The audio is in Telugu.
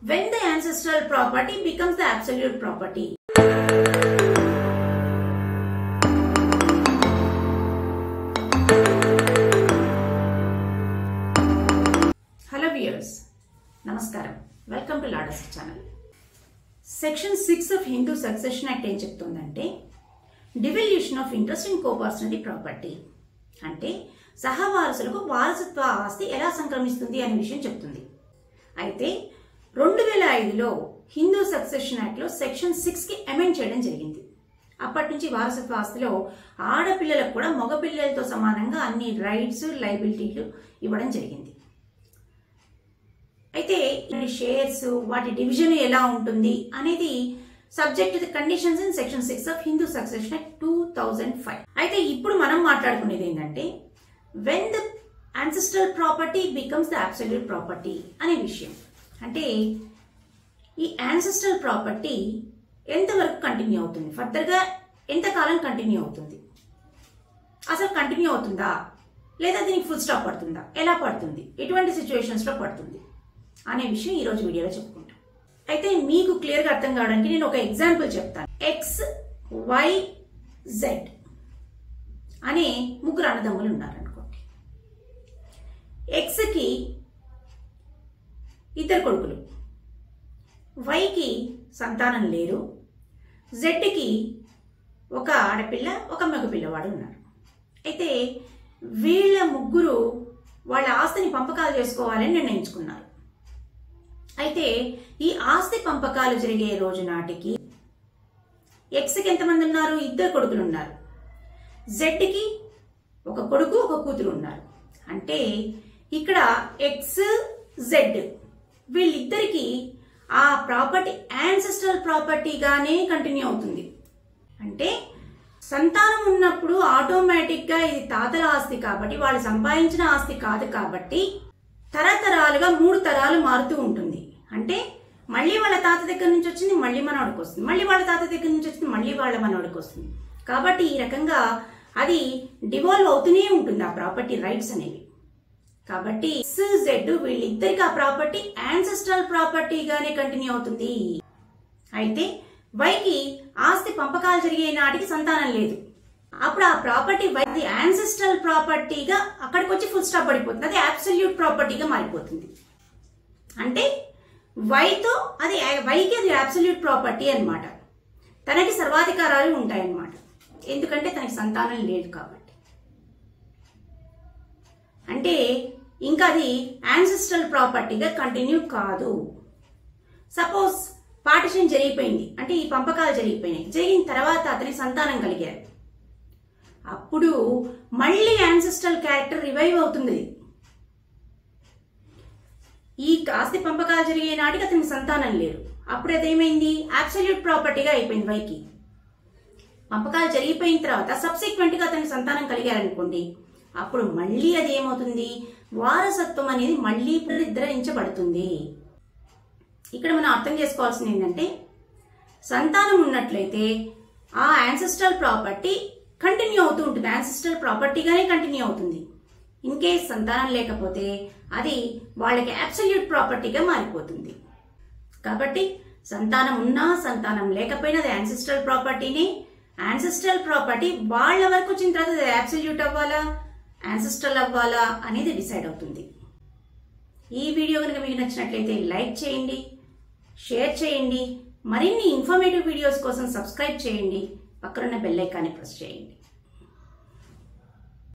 when the ancestral property becomes the absolute property. Hello viewers, Namaskaram. Welcome to Ladasa channel. Section 6 of Hindu Succession Act ఏం చెప్తుందంటే devolution of interest in coparcenary property అంటే సహవారసులకు వారసత్వ ఆస్తి ఎలా సంక్రమిస్తుంది అనే విషయం చెప్తుంది. అయితే 2005లో హిందూ సక్సెషన్ యాక్ట్ లో సెక్షన్ 6 కి అమెండ్ చేయడం జరిగింది. అప్పటి నుంచి వారసత్వ ఆస్తిలో ఆడపిల్లలకు కూడా మగపిల్లలతో సమానంగా అన్ని రైట్స్ లయబిలిటీలు ఇవ్వడం జరిగింది. అయితే ఈ షేర్స్ వాటి డివిజన్ ఎలా ఉంటుంది అనేది subject to the conditions in section 6 of Hindu succession act 2005. అయితే ఇప్పుడు మనం మాట్లాడుకునేది ఏంటంటే when the ancestral property becomes the absolute property అనే విషయం. అంటే ఈ ancestral property ఎంతవరకు కంటిన్యూ అవుతుంది, ఫర్దర్గా ఎంతకాలం కంటిన్యూ అవుతుంది, అసలు కంటిన్యూ అవుతుందా లేదా దీనికి ఫుల్ స్టాప్ పడుతుందా, ఎలా పడుతుంది, ఎటువంటి సిచ్యువేషన్స్లో పడుతుంది అనే విషయం ఈరోజు వీడియోలో చెప్పుకుంటాం. అయితే మీకు క్లియర్గా అర్థం కావడానికి నేను ఒక ఎగ్జాంపుల్ చెప్తాను. XYZ అనే ముగ్గురు అన్నదమ్ములు ఉన్నారనుకోండి. Xకి ఇద్దరు కొడుకులు, Yకి సంతానం లేరు, Zకి ఒక ఆడపిల్ల ఒక మగపిల్లవాడు ఉన్నారు. అయితే వీళ్ళ ముగ్గురు వాళ్ళ ఆస్తిని పంపకాలు చేసుకోవాలని నిర్ణయించుకున్నారు. అయితే ఈ ఆస్తి పంపకాలు జరిగే రోజు నాటికి Xకి ఎంతమంది ఉన్నారు, ఇద్దరు కొడుకులు ఉన్నారు. Zకి ఒక కొడుకు ఒక కూతురు ఉన్నారు. అంటే ఇక్కడ XZ వీళ్ళిద్దరికి ఆ ప్రాపర్టీ యాన్సెస్ట్రల్ ప్రాపర్టీగానే కంటిన్యూ అవుతుంది. అంటే సంతానం ఉన్నప్పుడు ఆటోమేటిక్గా ఇది తాతల ఆస్తి కాబట్టి వాళ్ళు సంపాదించిన ఆస్తి కాదు కాబట్టి తరతరాలుగా 3 తరాలు మారుతూ ఉంటుంది. అంటే మళ్ళీ వాళ్ళ తాత దగ్గర నుంచి వచ్చింది మళ్ళీ మనవాడికి వస్తుంది, మళ్ళీ వాళ్ళ తాత దగ్గర నుంచి వచ్చింది మళ్ళీ వాళ్ళ మనవాడికి వస్తుంది. కాబట్టి ఈ రకంగా అది డివాల్వ్ అవుతూనే ఉంటుంది ఆ ప్రాపర్టీ రైట్స్ అనేవి. కాబట్టి XZ వీళ్ళిద్దరికి ఆ ప్రాపర్టీ యాన్సెస్ట్రల్ ప్రాపర్టీగానే కంటిన్యూ అవుతుంది. అయితే Yకి ఆస్తి పంపకాలు జరిగే నాటికి సంతానం లేదు. అప్పుడు ఆ ప్రాపర్టీ Yది యాన్సెస్ట్రల్ ప్రాపర్టీగా అక్కడికి వచ్చి ఫుల్ స్టాప్ పడిపోతుంది, అది అబ్సల్యూట్ ప్రాపర్టీగా మారిపోతుంది. అంటే Yకి అది అబ్సల్యూట్ ప్రాపర్టీ అన్నమాట. తనకి సర్వాధికారాలు ఉంటాయన్నమాట, ఎందుకంటే తనకి సంతానం లేదు కాబట్టి. అంటే ఇంకా అది యాన్సెస్ట్రల్ ప్రాపర్టీగా కంటిన్యూ కాదు. సపోజ్ పార్టిషన్ జరిగిపోయింది, అంటే ఈ పంపకాలు జరిగిపోయినాయి, జరిగిన తర్వాత అతని సంతానం కలిగారు, అప్పుడు మళ్ళీ యాన్సెస్ట్రల్ క్యారెక్టర్ రివైవ్ అవుతుంది. ఈ ఆస్తి పంపకాలు జరిగే నాటికి అతనికి సంతానం లేరు, అప్పుడు అదేమైంది అబ్సల్యూట్ ప్రాపర్టీగా అయిపోయింది. Yకి పంపకాలు జరిగిపోయిన తర్వాత సబ్సిక్వెంట్ గా అతనికి సంతానం కలిగారనుకోండి, అప్పుడు మళ్ళీ అది ఏమవుతుంది, వారసత్వం అనేది మళ్ళీ పునరుద్ధరించబడుతుంది. ఇక్కడ మనం అర్థం చేసుకోవాల్సింది ఏంటంటే సంతానం ఉన్నట్లయితే ఆ యాన్సెస్ట్రల్ ప్రాపర్టీ కంటిన్యూ అవుతూ ఉంటుంది, యాన్సెస్ట్రల్ ప్రాపర్టీగానే కంటిన్యూ అవుతుంది. ఇన్ కేస్ సంతానం లేకపోతే అది వాళ్ళకి అబ్సల్యూట్ ప్రాపర్టీగా మారిపోతుంది. కాబట్టి సంతానం ఉన్నా సంతానం లేకపోయినా అది యాన్సెస్ట్రల్ ప్రాపర్టీని, యాన్సెస్ట్రల్ ప్రాపర్టీ వాళ్ళ వరకు వచ్చిన తర్వాత అది అబ్సల్యూట్ అవ్వాలా యాన్సెస్ట్రల్ అవ్వాలా అనేది డిసైడ్ అవుతుంది. ఈ వీడియో కనుక మీకు నచ్చినట్లయితే లైక్ చేయండి, షేర్ చేయండి, మరిన్ని ఇన్ఫర్మేటివ్ వీడియోస్ కోసం సబ్స్క్రైబ్ చేయండి, పక్కనున్న బెల్ ఐకాన్ని ప్రెస్ చేయండి.